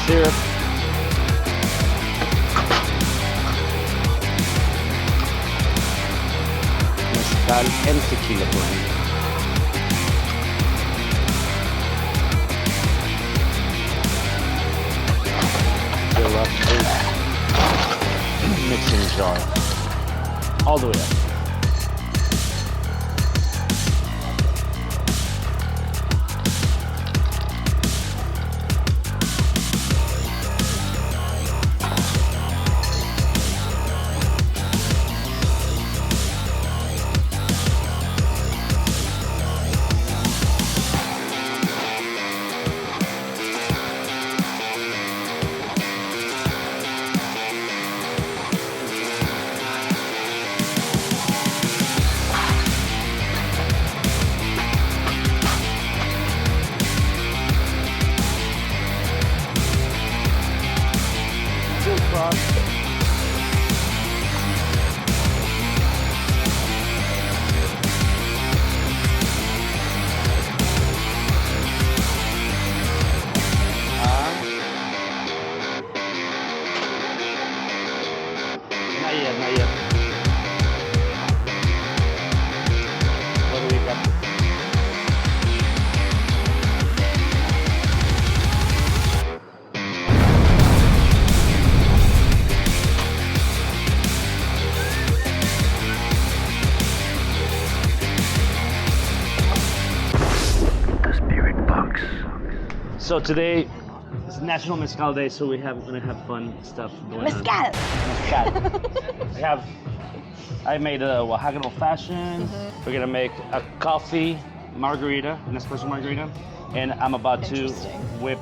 syrup. Mezcal and tequila blend. Fill up this mixing jar all the way up. Not yet. What do we got? The Spirit Box. So today is National Mezcal Day, so gonna have fun stuff going on. Mezcal. I made a Oaxacan old fashioned. We're gonna make a coffee margarita, an espresso margarita, and I'm about to whip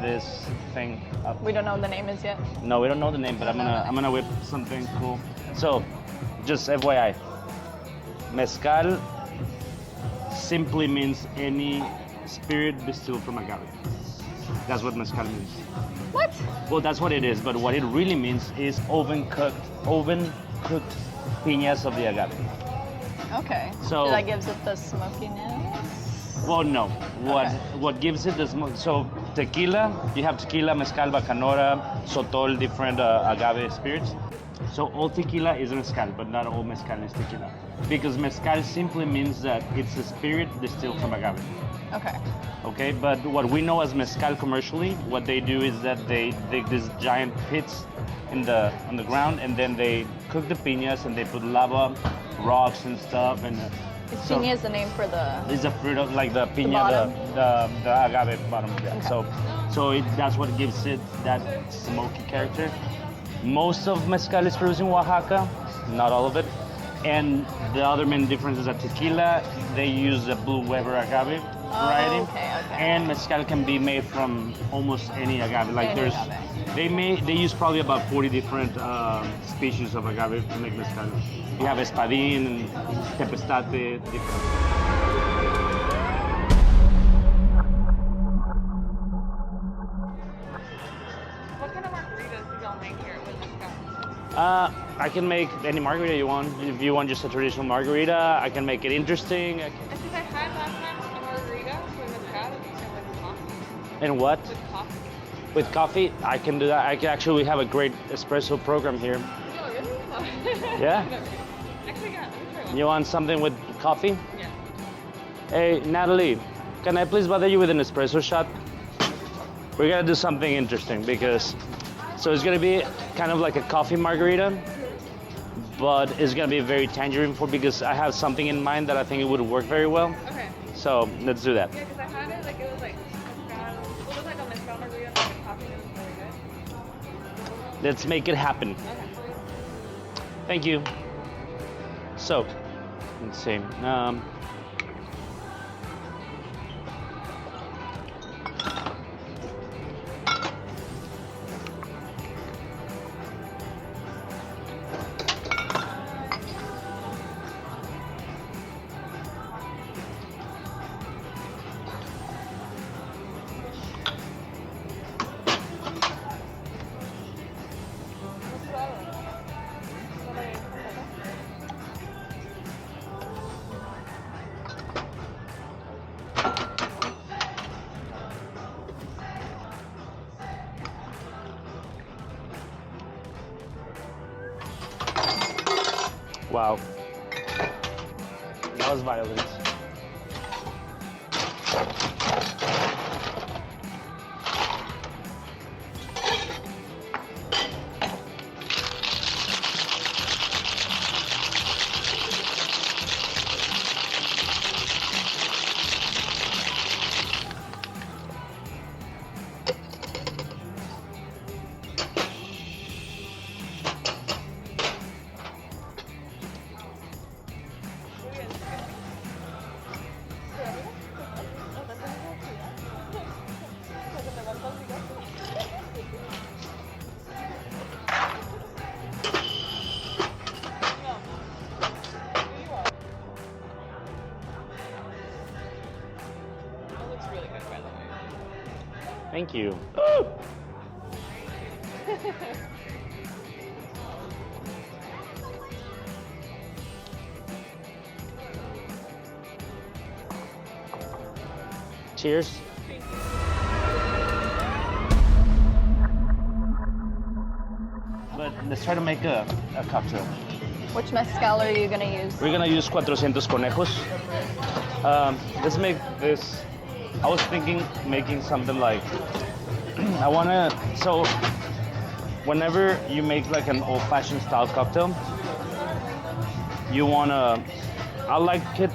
this thing up. We don't know what the name is yet. No, we don't know the name, but I'm gonna whip something cool. So, just FYI, mezcal simply means any spirit distilled from agave. That's what mezcal means. What? Well, that's what it is, but what it really means is oven cooked piñas of the agave. Okay. So that gives it the smokiness? Well, no. What gives it the smoke? So tequila, you have tequila, mezcal, bacanora, sotol, different agave spirits. So all tequila is mezcal, but not all mezcal is tequila. Because mezcal simply means that it's a spirit distilled from agave. Okay. Okay, but what we know as mezcal commercially, what they do is that they dig these giant pits on the ground, and then they cook the piñas and they put lava, rocks and stuff. And piña is the name for the. It's a fruit of like the piña, the agave bottom. Yeah. Okay. That's what gives it that smoky character. Most of mezcal is produced in Oaxaca, not all of it. And the other main difference is that tequila, they use the blue Weber agave variety. Okay. And mezcal can be made from almost any agave. Like Any agave. They use probably about 40 different species of agave to make mezcal. You have espadín, tepestate, different. What kind of margaritas do y'all make here with mezcal? I can make any margarita you want. If you want just a traditional margarita, I can make it interesting. I think I had last time a margarita with mezcal and with coffee. And what? With coffee. With coffee, I can do that. We have a great espresso program here. Oh, really? Yeah? Actually, yeah, let me try one. You want something with coffee? Yeah. Hey, Natalie, can I please bother you with an espresso shot? We're gonna do something interesting because, so it's gonna be kind of like a coffee margarita, but it's gonna be very tangerine because I have something in mind that I think it would work very well. Okay. So let's do that. Yeah, because I had it, like, it was like mezcal. It was like a mezcal margarita, but with coffee, and it was really good. Let's make it happen. Okay. Thank you. So, let's see. Wow. That was violent. Thank you. Cheers. But let's try to make a cocktail. Which mezcal are you gonna use? We're gonna use 400 conejos. Let's make this. I was thinking making something like I wanna. So whenever you make like an old-fashioned style cocktail, you wanna. I like it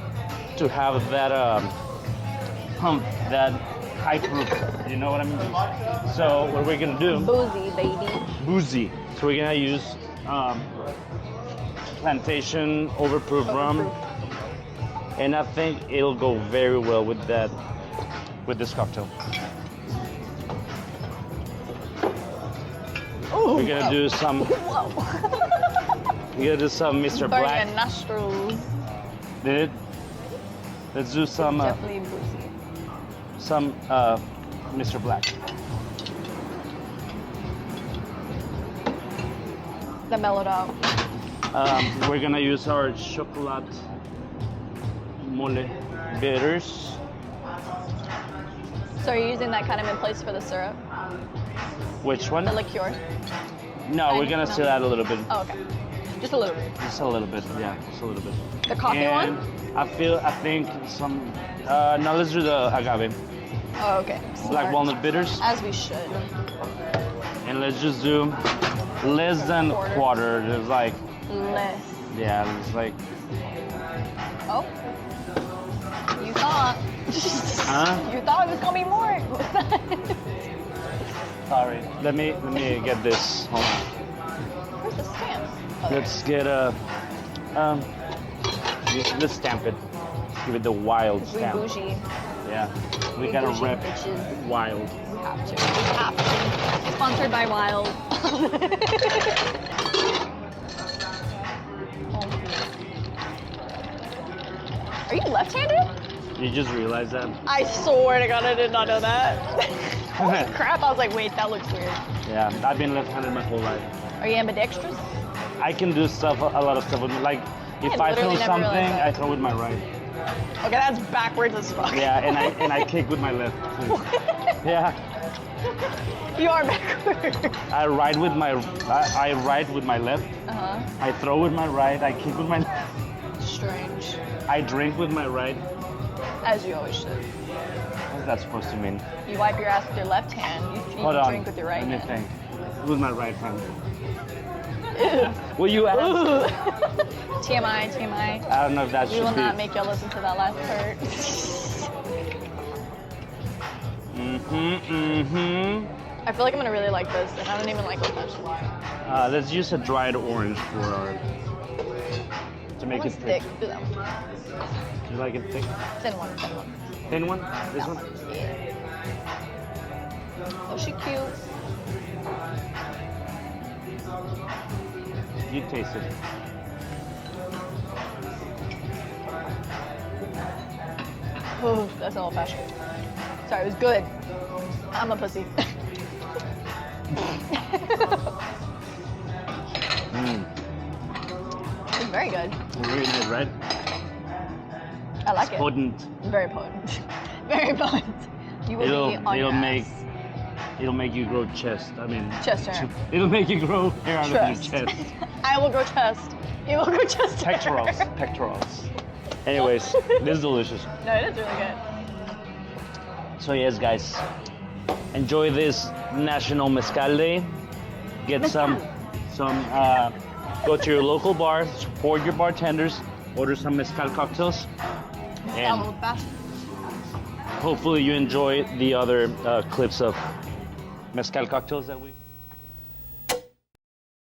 to have that that high proof. You know what I mean? So what we're gonna do? Boozy, baby. Boozy. So we're gonna use plantation overproof rum, and I think it'll go very well with that, with this cocktail. Ooh, We're gonna do some. Whoa. We're gonna do some Mr. Burn Black. your nostrils. Did it? Let's do some Definitely boozy. some Mr. Black. The mellowed out. We're gonna use our chocolate mole bitters. So are you using that kind of in place for the syrup? Which one? The liqueur? No, we're gonna No. still add a little bit. Oh, okay. Just a little bit. Just a little bit, yeah, just a little bit. The coffee And one? I think some. No, let's do the agave, Oh, okay. black Smart. walnut bitters, As we should. and let's just do less than quarter. There's like, Less. yeah, it's like. Oh. You thought. Huh? You thought it was gonna be more. Sorry. Let me get this. Hold on. Where's the stamp? Oh, there. Let's get a. Let's stamp it. Give it the wild We stamp. bougie. Yeah. We We gotta bougie rep bitches. wild. We have to. We have to. Sponsored by Wild. Are you left-handed? You just realized that? I swear to God, I did not know that. Holy crap! I was like, wait, that looks weird. Yeah, I've been left-handed my whole life. Are you ambidextrous? I can do stuff, a lot of stuff with, like, if I throw literally never something, realized that. I throw with my right. Okay, that's backwards as fuck. Yeah, and I kick with my left too. Yeah, You are backwards. I ride with my left. Uh-huh. I throw with my right. I kick with my left. Strange. I drink with my right. As you always should. What's that supposed to mean? You wipe your ass with your left hand. You Hold on. drink with your right Let me hand. think. With my right hand. Ew. Will you ask? TMI, TMI. I don't know if that We should will be. not make y'all listen to that last part. I feel like I'm gonna really like this, and I don't even like old-fashioned. Let's use a dried orange for our to make it thick. Do that one. You like it thick? Thin one, thin one. Thin one? This one? Yeah. Oh, she cute. You taste it. Oh, that's an old-fashioned. Sorry, it was good. I'm a pussy. It's very good. It's really good, right? I like It's it. potent. Very potent. Very potent. You will be on It'll your make ass. it'll make you grow chest. I mean, Chest hair. It'll make you grow hair out of your Chest. chest. I will grow chest. You will grow chest. hair. Pectorals, pectorals. Anyways, this is delicious. No, it is really good. So yes, guys, enjoy this National Mezcal Day. Get Mezcal. go to your local bar, support your bartenders, order some mezcal cocktails, and Old fashioned. hopefully you enjoy the other clips of mezcal cocktails that we